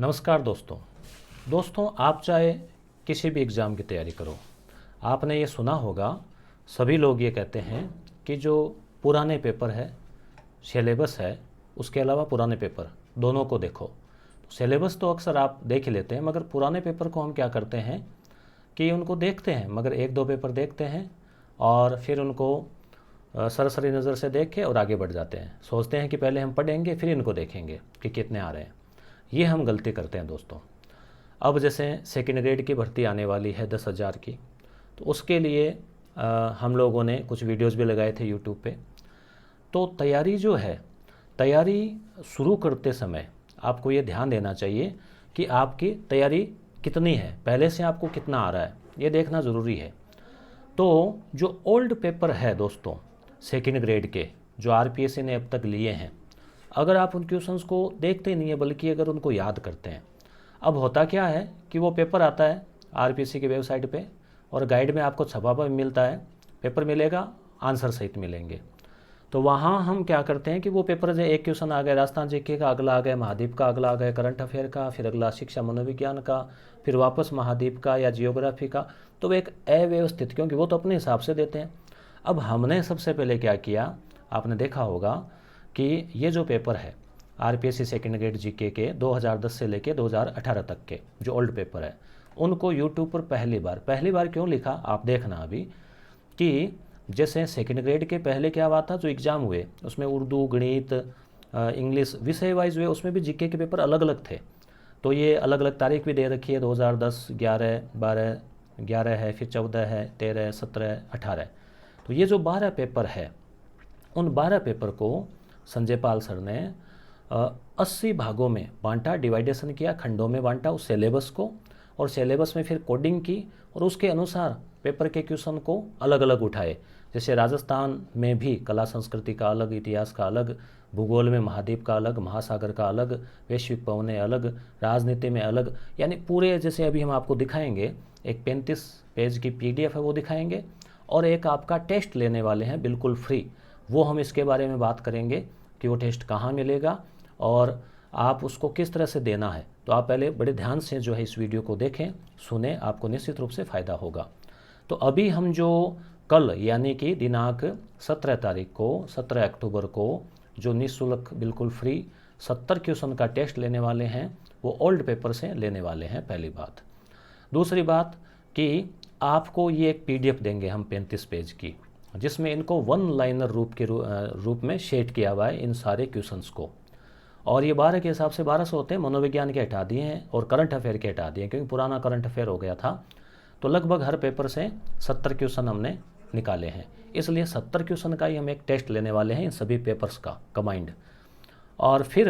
नमस्कार दोस्तों। आप चाहे किसी भी एग्ज़ाम की तैयारी करो, आपने ये सुना होगा, सभी लोग ये कहते हैं कि जो पुराने पेपर है, सिलेबस है, उसके अलावा पुराने पेपर दोनों को देखो। सिलेबस तो अक्सर आप देख ही लेते हैं, मगर पुराने पेपर को हम क्या करते हैं कि उनको देखते हैं, मगर एक दो पेपर देखते हैं और फिर उनको सरसरी नज़र से देख के और आगे बढ़ जाते हैं। सोचते हैं कि पहले हम पढ़ेंगे फिर इनको देखेंगे कि कितने आ रहे हैं। ये हम गलती करते हैं दोस्तों। अब जैसे सेकेंड ग्रेड की भर्ती आने वाली है 10,000 की, तो उसके लिए हम लोगों ने कुछ वीडियोस भी लगाए थे यूट्यूब पे। तो तैयारी जो है, तैयारी शुरू करते समय आपको ये ध्यान देना चाहिए कि आपकी तैयारी कितनी है, पहले से आपको कितना आ रहा है, ये देखना ज़रूरी है। तो जो ओल्ड पेपर है दोस्तों, सेकेंड ग्रेड के, जो आरपीएससी ने अब तक लिए हैं, अगर आप उन क्वेश्चंस को देखते ही नहीं है बल्कि अगर उनको याद करते हैं। अब होता क्या है कि वो पेपर आता है आरपीएससी की वेबसाइट पे और गाइड में आपको छपा हुआ मिलता है, पेपर मिलेगा, आंसर सहित मिलेंगे। तो वहाँ हम क्या करते हैं कि वो पेपर जो एक क्वेश्चन आ गया राजस्थान जीके का, अगला आ गया महाद्वीप का, अगला आ गया करंट अफेयर का, फिर अगला शिक्षा मनोविज्ञान का, फिर वापस महाद्वीप का या जियोग्राफी का। तो वो एक अव्यवस्थित, क्योंकि वो तो अपने हिसाब से देते हैं। अब हमने सबसे पहले क्या किया, आपने देखा होगा कि ये जो पेपर है आरपीएससी सेकेंड ग्रेड जीके के 2010 से लेके 2018 तक के जो ओल्ड पेपर है, उनको यूट्यूब पर पहली बार क्यों लिखा आप देखना अभी, कि जैसे सेकेंड ग्रेड के पहले क्या हुआ था, जो एग्ज़ाम हुए उसमें उर्दू, गणित, इंग्लिश विषय वाइज हुए, उसमें भी जीके के पेपर अलग अलग थे। तो ये अलग अलग तारीख भी दे रखी है, 2010, 11, 12, 11 है, फिर 14 है, 13, 17, 18। तो ये जो 12 पेपर है, उन 12 पेपर को संजय पाल सर ने 80 भागों में बांटा, डिवाइडेशन किया, खंडों में बांटा उस सिलेबस को, और सिलेबस में फिर कोडिंग की और उसके अनुसार पेपर के क्वेश्चन को अलग अलग उठाए। जैसे राजस्थान में भी कला संस्कृति का अलग, इतिहास का अलग, भूगोल में महाद्वीप का अलग, महासागर का अलग, वैश्विक पवनें अलग, राजनीति में अलग, यानी पूरे जैसे अभी हम आपको दिखाएंगे, एक 35 पेज की पीडीएफ है वो दिखाएंगे, और एक आपका टेस्ट लेने वाले हैं बिल्कुल फ्री, वो हम इसके बारे में बात करेंगे कि वो टेस्ट कहाँ मिलेगा और आप उसको किस तरह से देना है। तो आप पहले बड़े ध्यान से जो है इस वीडियो को देखें, सुने, आपको निश्चित रूप से फ़ायदा होगा। तो अभी हम जो कल यानी कि दिनांक 17 तारीख को, 17 अक्टूबर को, जो निःशुल्क बिल्कुल फ्री 70 क्वेश्चन का टेस्ट लेने वाले हैं, वो ओल्ड पेपर से लेने वाले हैं, पहली बात। दूसरी बात कि आपको ये एक पीडीएफ देंगे हम 35 पेज की, जिसमें इनको वन लाइनर रूप में शेड किया हुआ है इन सारे क्वेश्चंस को। और ये 12 के हिसाब से 1200 होते हैं, मनोविज्ञान के हटा दिए हैं और करंट अफेयर के हटा दिए हैं, क्योंकि पुराना करंट अफेयर हो गया था। तो लगभग हर पेपर से 70 क्वेश्चन हमने निकाले हैं, इसलिए 70 क्वेश्चन का ही हम एक टेस्ट लेने वाले हैं इन सभी पेपर्स का कमाइंड। और फिर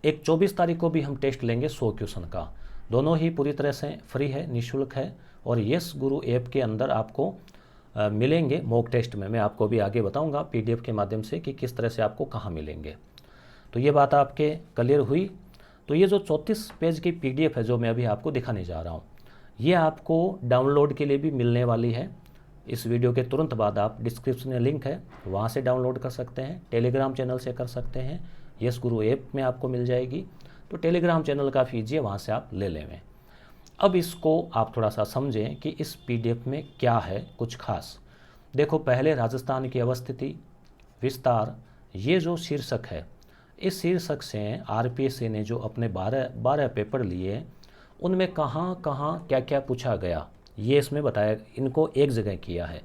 एक 24 तारीख को भी हम टेस्ट लेंगे 100 क्वेश्चन का। दोनों ही पूरी तरह से फ्री है, निःशुल्क है, और यस गुरु ऐप के अंदर आपको मिलेंगे मॉक टेस्ट में। मैं आपको भी आगे बताऊंगा पीडीएफ के माध्यम से कि किस तरह से आपको कहाँ मिलेंगे। तो ये बात आपके क्लियर हुई। तो ये जो 34 पेज की पीडीएफ है जो मैं अभी आपको दिखाने जा रहा हूँ, ये आपको डाउनलोड के लिए भी मिलने वाली है। इस वीडियो के तुरंत बाद आप डिस्क्रिप्शन में लिंक है, वहाँ से डाउनलोड कर सकते हैं, टेलीग्राम चैनल से कर सकते हैं, यस गुरु ऐप में आपको मिल जाएगी। तो टेलीग्राम चैनल का कीजिए, वहाँ से आप ले लेंगे। अब इसको आप थोड़ा सा समझें कि इस पीडीएफ में क्या है कुछ खास। देखो, पहले राजस्थान की अवस्थिति, विस्तार, ये जो शीर्षक है, इस शीर्षक से आरपीएससी ने जो अपने 12 पेपर लिए, उनमें कहाँ कहाँ क्या क्या पूछा गया, ये इसमें बताया, इनको एक जगह किया है।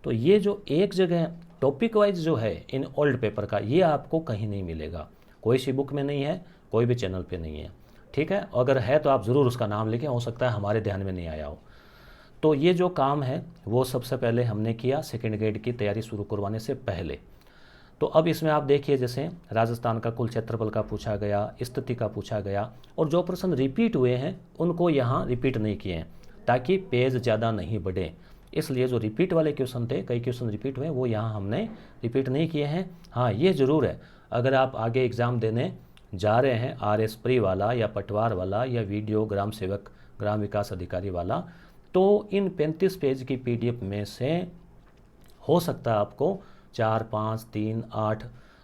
तो ये जो एक जगह टॉपिक वाइज जो है इन ओल्ड पेपर का, ये आपको कहीं नहीं मिलेगा, कोई सी बुक में नहीं है, कोई भी चैनल पे नहीं है, ठीक है। अगर है तो आप ज़रूर उसका नाम लिखें, हो सकता है हमारे ध्यान में नहीं आया हो। तो ये जो काम है वो सबसे पहले हमने किया सेकेंड ग्रेड की तैयारी शुरू करवाने से पहले। तो अब इसमें आप देखिए, जैसे राजस्थान का कुल क्षेत्रफल का पूछा गया, स्थिति का पूछा गया, और जो प्रश्न रिपीट हुए हैं उनको यहाँ रिपीट नहीं किए हैं ताकि पेज ज़्यादा नहीं बढ़े। इसलिए जो रिपीट वाले क्वेश्चन थे, कई क्वेश्चन रिपीट हुए, वो यहाँ हमने रिपीट नहीं किए हैं। हाँ, ये ज़रूर है, अगर आप आगे एग्ज़ाम देने जा रहे हैं आरएस प्री वाला या पटवार वाला या वीडियो ग्राम सेवक ग्राम विकास अधिकारी वाला, तो इन 35 पेज की पीडीएफ में से हो सकता है आपको 4, 5, 3, 8,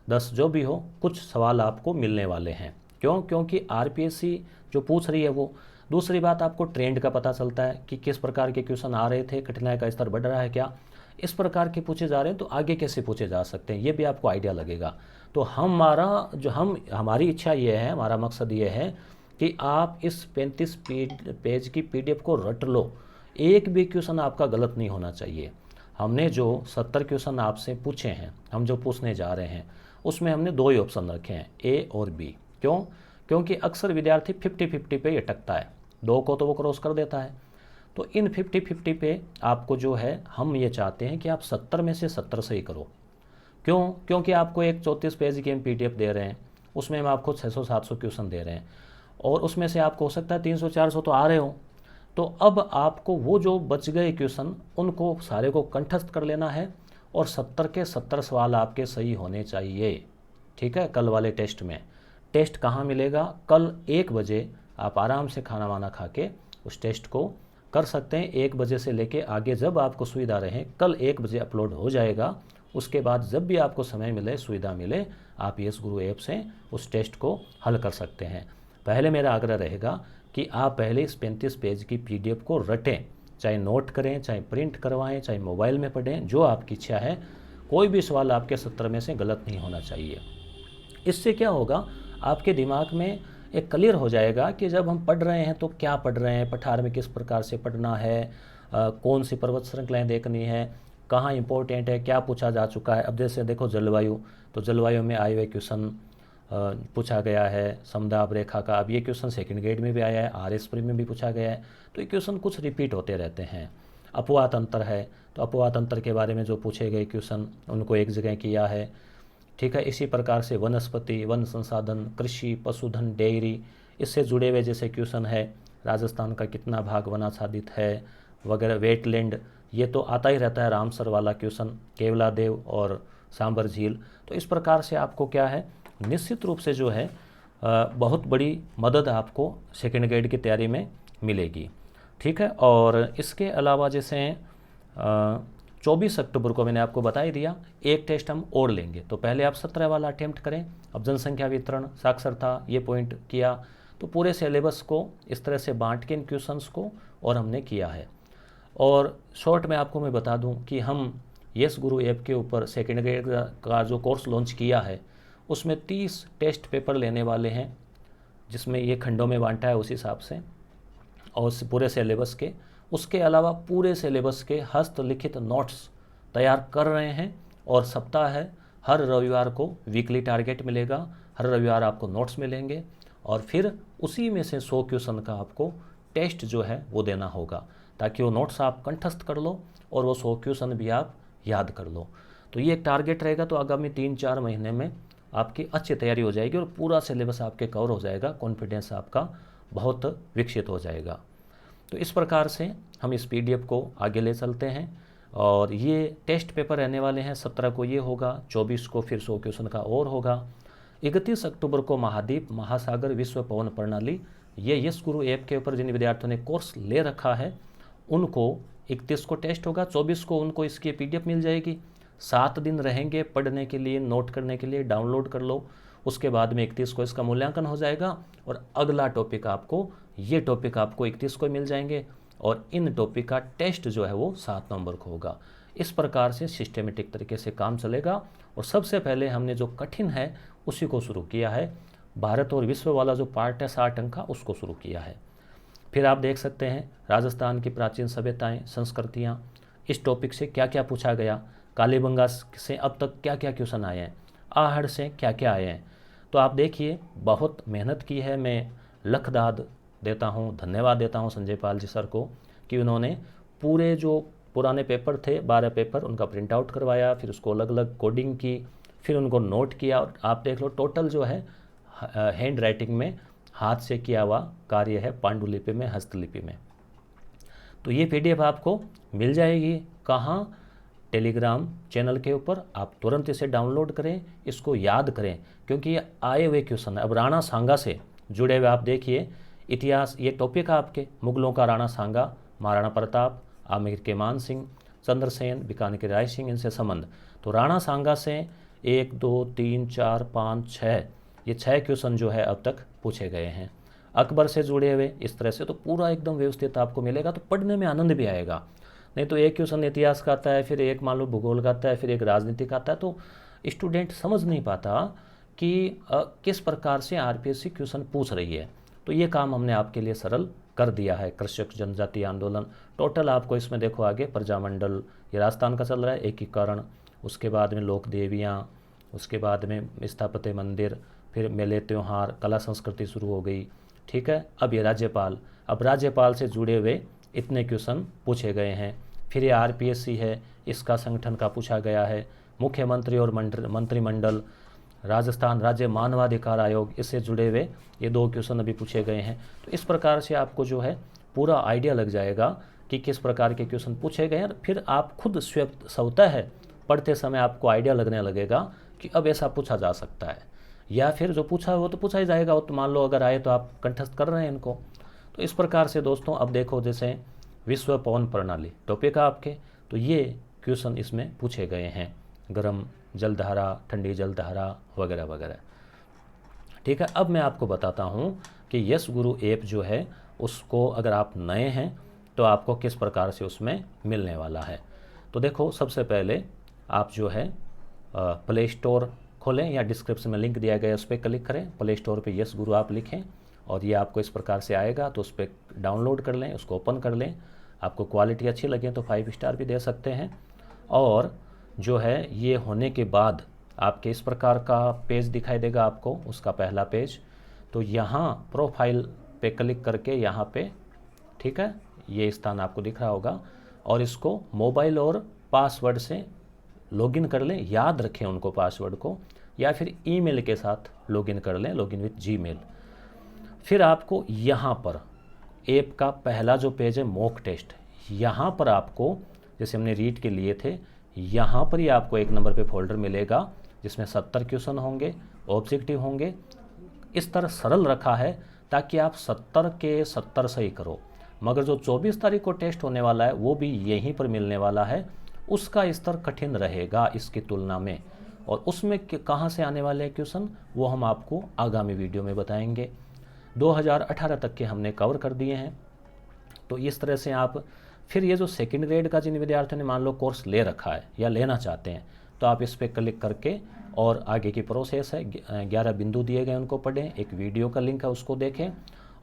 10 जो भी हो, कुछ सवाल आपको मिलने वाले हैं, क्यों? क्योंकि आरपीएससी जो पूछ रही है वो। दूसरी बात, आपको ट्रेंड का पता चलता है कि किस प्रकार के क्वेश्चन आ रहे थे, कठिनाई का स्तर बढ़ रहा है क्या, इस प्रकार के पूछे जा रहे हैं तो आगे कैसे पूछे जा सकते हैं, ये भी आपको आइडिया लगेगा। तो हमारी इच्छा ये है, हमारा मकसद ये है कि आप इस 35 पेज की पीडीएफ को रट लो। एक भी क्वेश्चन आपका गलत नहीं होना चाहिए। हमने जो 70 क्वेश्चन आपसे पूछे हैं, हम जो पूछने जा रहे हैं, उसमें हमने 2 ही ऑप्शन रखे हैं, ए और बी। क्यों? क्योंकि अक्सर विद्यार्थी 50-50 पे अटकता है, 2 को तो वो क्रॉस कर देता है। तो इन 50-50 पे आपको जो है, हम ये चाहते हैं कि आप 70 में से 70 सही करो। क्यों? क्योंकि आपको एक 34 पेज की हम पीडीएफ दे रहे हैं, उसमें हम आपको 600-700 क्वेश्चन दे रहे हैं, और उसमें से आपको हो सकता है 300-400 तो आ रहे हो। तो अब आपको वो जो बच गए क्वेश्चन, उनको सारे को कंठस्थ कर लेना है, और 70 के 70 सवाल आपके सही होने चाहिए। ठीक है? कल वाले टेस्ट में। टेस्ट कहाँ मिलेगा? कल 1 बजे आप आराम से खाना वाना खा के उस टेस्ट को कर सकते हैं। 1 बजे से लेके आगे जब आपको सुविधा रहे, कल 1 बजे अपलोड हो जाएगा। उसके बाद जब भी आपको समय मिले, सुविधा मिले, आप यस गुरु ऐप से उस टेस्ट को हल कर सकते हैं। पहले मेरा आग्रह रहेगा कि आप पहले इस 35 पेज की पीडीएफ को रटें, चाहे नोट करें, चाहे प्रिंट करवाएं, चाहे मोबाइल में पढ़ें, जो आपकी इच्छा है। कोई भी सवाल आपके 70 में से गलत नहीं होना चाहिए। इससे क्या होगा, आपके दिमाग में एक क्लियर हो जाएगा कि जब हम पढ़ रहे हैं तो क्या पढ़ रहे हैं, पठार में किस प्रकार से पढ़ना है, कौन सी पर्वत श्रृंखलाएँ देखनी है, कहाँ इंपॉर्टेंट है, क्या पूछा जा चुका है। अब जैसे देखो जलवायु, तो जलवायु में आए हुए क्वेश्चन पूछा गया है, समदाब रेखा का। अब ये क्वेश्चन सेकंड ग्रेड में भी आया है, आरएस प्री में भी पूछा गया है। तो ये क्वेश्चन कुछ रिपीट होते रहते हैं। अपवाद तंत्र है, तो अपवाद तंत्र के बारे में जो पूछे गए क्वेश्चन, उनको एक जगह किया है। ठीक है? इसी प्रकार से वनस्पति, वन संसाधन, कृषि, पशुधन, डेयरी, इससे जुड़े हुए जैसे क्वेश्चन है, राजस्थान का कितना भाग वनाच्छादित है वगैरह, वेटलैंड, ये तो आता ही रहता है। रामसर वाला क्वेश्चन, केवलादेव और सांबर झील। तो इस प्रकार से आपको क्या है, निश्चित रूप से जो है बहुत बड़ी मदद आपको सेकंड ग्रेड की तैयारी में मिलेगी। ठीक है? और इसके अलावा जैसे 24 अक्टूबर को मैंने आपको बता ही दिया, एक टेस्ट हम और लेंगे। तो पहले आप 17 वाला अटेम्प्ट करें। अब जनसंख्या वितरण, साक्षरता, ये पॉइंट किया, तो पूरे सिलेबस को इस तरह से बांट के इन क्वेश्चंस को और हमने किया है। और शॉर्ट में आपको मैं बता दूं कि हम यस गुरु ऐप के ऊपर सेकेंड ग्रेड का जो कोर्स लॉन्च किया है, उसमें 30 टेस्ट पेपर लेने वाले हैं, जिसमें ये खंडों में बांटा है उस हिसाब से, और पूरे सिलेबस के। उसके अलावा पूरे सिलेबस के हस्तलिखित नोट्स तैयार कर रहे हैं, और सप्ताह है, हर रविवार को वीकली टारगेट मिलेगा, हर रविवार आपको नोट्स मिलेंगे, और फिर उसी में से 100 क्वेश्चन का आपको टेस्ट जो है वो देना होगा, ताकि वो नोट्स आप कंठस्थ कर लो और वो 100 क्वेश्चन भी आप याद कर लो। तो ये एक टारगेट रहेगा। तो आगामी 3-4 महीने में आपकी अच्छी तैयारी हो जाएगी और पूरा सिलेबस आपके कवर हो जाएगा, कॉन्फिडेंस आपका बहुत विकसित हो जाएगा। तो इस प्रकार से हम इस पीडीएफ को आगे ले चलते हैं, और ये टेस्ट पेपर रहने वाले हैं। 17 को ये होगा, 24 को फिर 100 क्वेश्चन का और होगा। 31 अक्टूबर को महाद्वीप महासागर विश्व पवन प्रणाली, ये यस गुरु ऐप के ऊपर जिन विद्यार्थियों ने कोर्स ले रखा है उनको 31 को टेस्ट होगा, 24 को उनको इसकी पीडीएफ मिल जाएगी। 7 दिन रहेंगे पढ़ने के लिए, नोट करने के लिए, डाउनलोड कर लो। उसके बाद में 31 को इसका मूल्यांकन हो जाएगा, और अगला टॉपिक आपको, ये टॉपिक आपको 31 को मिल जाएंगे, और इन टॉपिक का टेस्ट जो है वो 7 नवंबर को होगा। इस प्रकार से सिस्टमेटिक तरीके से काम चलेगा। और सबसे पहले हमने जो कठिन है उसी को शुरू किया है, भारत और विश्व वाला जो पार्ट है 60 अंक का, उसको शुरू किया है। फिर आप देख सकते हैं राजस्थान की प्राचीन सभ्यताएं, संस्कृतियाँ, इस टॉपिक से क्या क्या पूछा गया, कालीबंगा से अब तक क्या क्या क्वेश्चन आए हैं, आहड़ से क्या क्या आए हैं। तो आप देखिए, बहुत मेहनत की है। मैं लखदाद देता हूँ, धन्यवाद देता हूँ संजय पाल जी सर को, कि उन्होंने पूरे जो पुराने पेपर थे 12 पेपर, उनका प्रिंट आउट करवाया, फिर उसको अलग अलग कोडिंग की, फिर उनको नोट किया। और आप देख लो, टोटल जो है हैंड राइटिंग में हाथ से किया हुआ कार्य है, पांडुलिपि में, हस्तलिपि में। तो ये पीडीएफ आपको मिल जाएगी कहाँ? टेलीग्राम चैनल के ऊपर। आप तुरंत इसे डाउनलोड करें, इसको याद करें, क्योंकि ये आए हुए क्वेश्चन है। अब राणा सांगा से जुड़े हुए आप देखिए इतिहास, ये टॉपिक है आपके, मुगलों का राणा सांगा, महाराणा प्रताप, आमेर के मान सिंह, चंद्रसेन, बीकानेर के राय सिंह, इनसे संबंध। तो राणा सांगा से 1 2 3 4 5 6 ये 6 क्वेश्चन जो है अब तक पूछे गए हैं अकबर से जुड़े हुए इस तरह से। तो पूरा एकदम व्यवस्थित आपको मिलेगा, तो पढ़ने में आनंद भी आएगा। नहीं तो एक क्वेश्चन इतिहास का आता है, फिर एक मान लो भूगोल का आता है, फिर एक राजनीति का आता है, तो स्टूडेंट समझ नहीं पाता कि किस प्रकार से आरपीएससी क्वेश्चन पूछ रही है। तो ये काम हमने आपके लिए सरल कर दिया है। कृषक जनजाति आंदोलन टोटल आपको इसमें देखो आगे प्रजामंडल, ये राजस्थान का चल रहा है, एकीकरण, उसके बाद में लोक देवियाँ, उसके बाद में स्थापत्य मंदिर, फिर मेले त्योहार, कला संस्कृति शुरू हो गई। ठीक है, अब ये राज्यपाल, अब राज्यपाल से जुड़े हुए इतने क्वेश्चन पूछे गए हैं। फिर ये आरपीएससी है, इसका संगठन का पूछा गया है। मुख्यमंत्री और मंत्रिमंडल, राजस्थान राज्य मानवाधिकार आयोग, इससे जुड़े हुए ये 2 क्वेश्चन अभी पूछे गए हैं। तो इस प्रकार से आपको जो है पूरा आइडिया लग जाएगा कि किस प्रकार के क्वेश्चन पूछे गए हैं। फिर आप खुद स्वतः है पढ़ते समय आपको आइडिया लगने लगेगा कि अब ऐसा पूछा जा सकता है, या फिर जो पूछा है वो तो पूछा ही जाएगा, वो तो मान लो अगर आए तो आप कंठस्थ कर रहे हैं इनको। तो इस प्रकार से दोस्तों अब देखो, जैसे विश्व पवन प्रणाली टॉपिक है आपके, तो ये क्वेश्चन इसमें पूछे गए हैं, गर्म जलधारा, ठंडी जलधारा वगैरह वगैरह। ठीक है, अब मैं आपको बताता हूँ कि यस गुरु ऐप जो है उसको अगर आप नए हैं तो आपको किस प्रकार से उसमें मिलने वाला है। तो देखो, सबसे पहले आप जो है प्ले स्टोर खोलें या डिस्क्रिप्शन में लिंक दिया गया है उस पर क्लिक करें, प्ले स्टोर पे यस गुरु आप लिखें और ये आपको इस प्रकार से आएगा। तो उस पर डाउनलोड कर लें, उसको ओपन कर लें। आपको क्वालिटी अच्छी लगे तो 5 स्टार भी दे सकते हैं। और जो है ये होने के बाद आपके इस प्रकार का पेज दिखाई देगा आपको, उसका पहला पेज। तो यहाँ प्रोफाइल पे क्लिक करके यहाँ पे, ठीक है, ये स्थान आपको दिख रहा होगा, और इसको मोबाइल और पासवर्ड से लॉगिन कर लें, याद रखें उनको पासवर्ड को, या फिर ईमेल के साथ लॉगिन कर लें, लॉगिन विथ जीमेल। फिर आपको यहाँ पर ऐप का पहला जो पेज है मॉक टेस्ट, यहाँ पर आपको जैसे हमने रीड के लिए थे, यहाँ पर ही आपको 1 नंबर पे फोल्डर मिलेगा जिसमें 70 क्वेश्चन होंगे, ऑब्जेक्टिव होंगे। इस तरह सरल रखा है ताकि आप 70 के 70 सही करो। मगर जो 24 तारीख को टेस्ट होने वाला है वो भी यहीं पर मिलने वाला है, उसका स्तर कठिन रहेगा इसकी तुलना में। और उसमें कहाँ से आने वाले हैं क्वेश्चन वो हम आपको आगामी वीडियो में बताएंगे। 2018 तक के हमने कवर कर दिए हैं। तो इस तरह से आप फिर ये जो सेकंड ग्रेड का जिन विद्यार्थियों ने मान लो कोर्स ले रखा है या लेना चाहते हैं, तो आप इस पर क्लिक करके और आगे की प्रोसेस है, 11 बिंदु दिए गए उनको पढ़ें, एक वीडियो का लिंक है उसको देखें।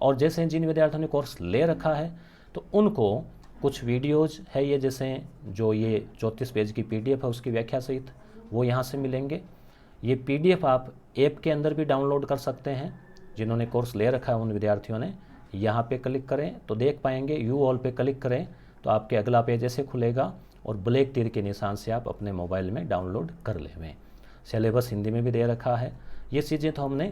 और जैसे जिन विद्यार्थियों ने कोर्स ले रखा है तो उनको कुछ वीडियोज़ है ये, जैसे जो ये 34 पेज की PDF है उसकी व्याख्या सहित, वो यहाँ से मिलेंगे। ये PDF आप ऐप के अंदर भी डाउनलोड कर सकते हैं। जिन्होंने कोर्स ले रखा है उन विद्यार्थियों ने यहाँ पे क्लिक करें तो देख पाएंगे, यू ऑल पे क्लिक करें तो आपके अगला पेज ऐसे खुलेगा और ब्लैक तीर के निशान से आप अपने मोबाइल में डाउनलोड कर लें। सिलेबस हिंदी में भी दे रखा है। ये चीज़ें तो हमने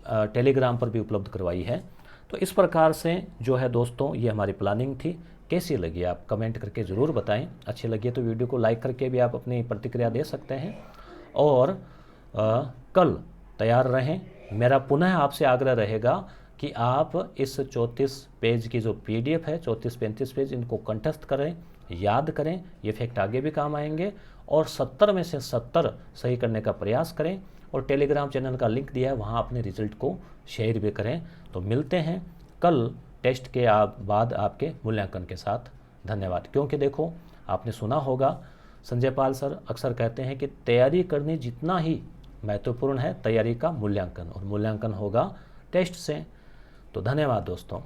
टेलीग्राम पर भी उपलब्ध करवाई है। तो इस प्रकार से जो है दोस्तों ये हमारी प्लानिंग थी। कैसी लगी आप कमेंट करके ज़रूर बताएं। अच्छी लगी तो वीडियो को लाइक करके भी आप अपनी प्रतिक्रिया दे सकते हैं। और कल तैयार रहें। मेरा पुनः आपसे आग्रह रहेगा कि आप इस 34 पेज की जो PDF है, 34-35 पेज, इनको कंठस्थ करें, याद करें। ये फैक्ट आगे भी काम आएंगे। और 70 में से 70 सही करने का प्रयास करें। और टेलीग्राम चैनल का लिंक दिया है, वहाँ अपने रिजल्ट को शेयर भी करें। तो मिलते हैं कल टेस्ट के बाद आपके मूल्यांकन के साथ। धन्यवाद। क्योंकि देखो, आपने सुना होगा संजय पाल सर अक्सर कहते हैं कि तैयारी करनी जितना ही महत्वपूर्ण है तैयारी का मूल्यांकन, और मूल्यांकन होगा टेस्ट से। तो धन्यवाद दोस्तों।